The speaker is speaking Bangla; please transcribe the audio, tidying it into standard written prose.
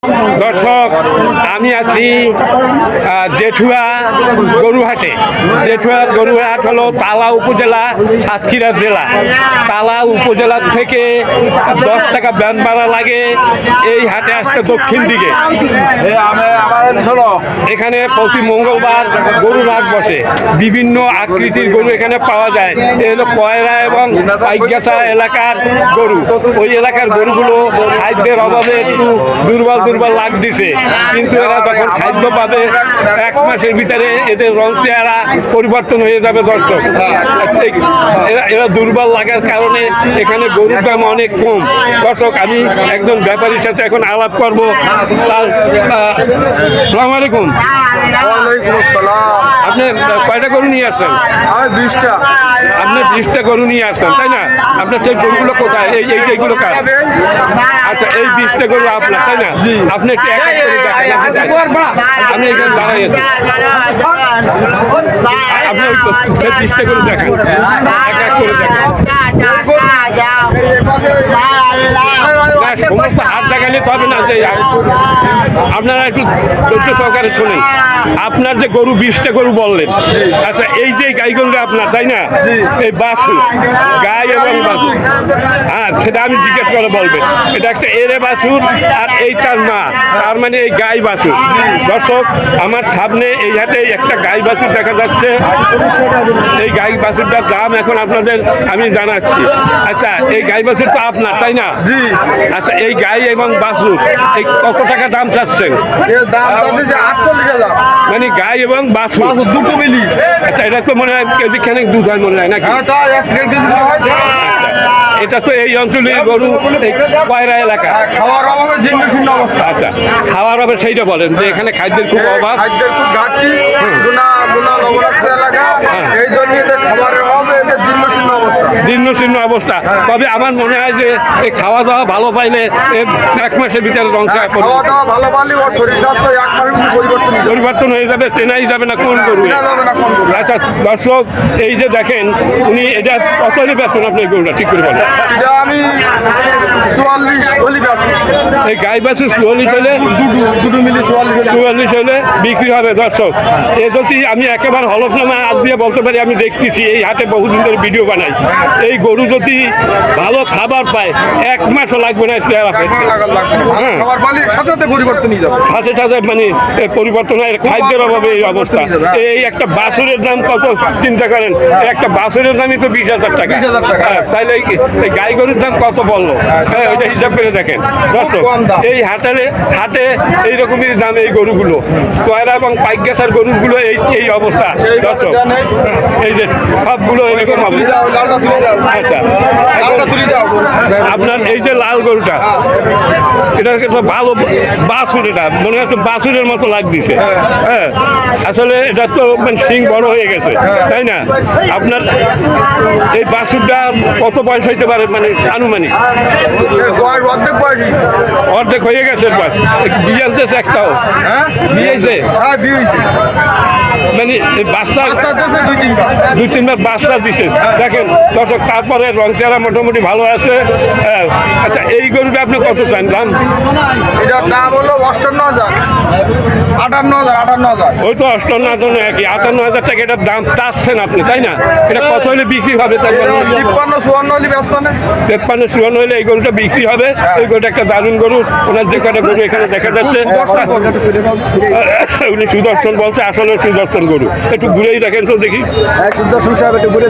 দর্শক, আমি আছি জেঠুয়া গরুহাটে। জেঠুয়া গরুহাট হলো তালা উপজেলা, সাতক্ষীরা জেলা। তালা উপজেলা থেকে 10 টাকা ব্যান ভাড়া লাগে এই হাটে আসতে দক্ষিণ দিকে। এখানে প্রতি মঙ্গলবার গরুর হাট বসে। বিভিন্ন আকৃতির গরু এখানে পাওয়া যায়। এ হলো কয়রা এবং পাইকগাছা এলাকার গরু। ওই এলাকার গরুগুলো খাদ্যের অভাবে একটু দুর্বল লাগতেছে, কিন্তু এরা যখন খাদ্য পাবে 1 মাসের ভিতরে এদের রং চেহারা পরিবর্তন হয়ে যাবে। দর্শক, এরা দুর্বল লাগার কারণে এখানে গরুর দাম অনেক কম। দর্শক, আমি একজন ব্যাপারীর সাথে এখন আলাপ করবো। আসসালামু আলাইকুম। আপনি কয়টা গরু নিয়ে আসছেন? 20টা। আপনি 20টা গরু নিয়ে আসছেন, তাই না? আপনার সেই গরুগুলো কোথায়? এইগুলো কার? আচ্ছা, এই 20টা গরু আপনার, তাই না? আপনি একটু এক এক করে দেখান। আপনি এখানে দাঁড়াই আছেন, আপনি সেই 20টা গরু দেখান, এক এক করে দেখান। সমস্ত হাত দেখালে তো হবে না। যে আপনারা একটু ধৈর্য সহকারে শোনেন। আপনার যে গরু 20টা গরু বললেন, আচ্ছা, এই যে গাই গরুটা আপনার, তাই না? এই বাছুর, গাই এবং বাছুর, হ্যাঁ, সেটা আমি জিজ্ঞেস করে বলবেন। এটা একটা এরে বাছুর আর এইটার মা, তার মানে এই গাই বাছুর। দর্শক, আমার সামনে এই হাটে একটা গাই বাছুর দেখা যাচ্ছে। এই গাই বাছুরটার দাম এখন আপনাদের আমি জানাচ্ছি। আচ্ছা, এই গাই বাছুর তো আপনার, তাই না? আচ্ছা, এই গাই এবং বাছুর এই কত টাকা দাম চাচ্ছেন? মানে গাই এবং বাছুর দুটো মিলি। আচ্ছা, এটা তো মনে হয় কেজি খানিক দুধ হয় মনে হয় নাকি? এটা তো এই অঞ্চলের গরু, কয়রা এলাকা। খাওয়ার অভাবে জীর্ণ শীর্ণ অবস্থা। আচ্ছা, খাওয়ার অভাবে সেইটা বলেন যে এখানে খাদ্যের খুব অভাব। খাদ্যের খুব ঘাটতি, লবণাক্ত এলাকা, এই জন্য খাবারের অভাবে এদের জীর্ণ শীর্ণ অবস্থা। জীর্ণ শীর্ণ অবস্থা। তবে আমার মনে হয় যে এই খাওয়া দাওয়া ভালো পাইলে 1 মাসের ভিতরে রং খাওয়া দাওয়া ভালো পাইলে ওর শরীর স্বাস্থ্য 1 মাসের ভিতরে পরিবর্তন হয়ে যাবে, চেনাই যাবে না কোন গরু। আচ্ছা দর্শক, এই যে দেখেন, উনি এটা কত হলে বেচছেন আপনি এই গরুটা? ঠিক করে বলেন। এটা আমি 44 হলে ব্যস্ত। এই গাই বাছুর 44 হলে, দুটো মিলি 44 হলে বিক্রি হবে। দর্শক, এ যদি আমি একেবারে হলফনামা আজ দিয়ে বলতে পারি, আমি দেখতেছি এই হাটে বহুদিন ধরে ভিডিও বানাই। এই গরু যদি ভালো খাবার পায় 1 মাসও লাগবে না চেহারা। সাথে সাথে পরিবর্তন সাথে সাথে মানে পরিবর্তন হয়। খাদ্যের অভাবে এই অবস্থা। এই একটা বাছুরের দাম কত চিন্তা করেন? একটা বাছুরের দামই তো 20,000 টাকা। তাইলে এই গাই গরুর দাম কত বললো? হ্যাঁ, ওইটা হিসাব করে দেখেন। দর্শক, এই হাটে এইরকমই দাম এই গরুগুলো। কয়রা এবং পাইকগাছার গরুগুলো এই অবস্থা। দর্শক, এই যে সবগুলো এরকম অবস্থা। আচ্ছা, আপনার এই যে লাল গরুটা, এটা কিন্তু ভালো বাছুর। এটা মনে হচ্ছে বাছুরের মতো লাগতেছে। হ্যাঁ, আসলে এটা তো সিং বড় হয়ে গেছে, তাই না? আপনার এই বাছুরটা কত বয়স হইতে পারে, মানে আনুমানিক? অর্ধেক হয়ে গেছে। বিয়ে আনতেছে একটাও? বিয়েছে, মানে বাচ্চা 2-3বার বাচ্চা দিছে। দেখেন দর্শক, তারপরে রং চেহারা মোটামুটি ভালো আছে। আচ্ছা, এই গরুটা আপনি কত চান দাম? এটার দাম হলো 58,000, 58,000। ওই তো 58,000 একই, 58,000 টাকা এটার দাম চাচ্ছেন আপনি, তাই না? এটা কত হলে বিক্রি হবে? 53-54 হলে ব্যস্ত না? 53-54 হলে এই গরুটা বিক্রি হবে। এই গরুটা একটা দারুণ গরু। ওনার যে কটা গরু এখানে দেখা যাচ্ছে, উনি সুদর্শন বলছে, আসলে সুদর্শন গরু। একটু ঘুরেই দেখেন তো দেখি। সুদর্শন সাহেব একটু ঘুরে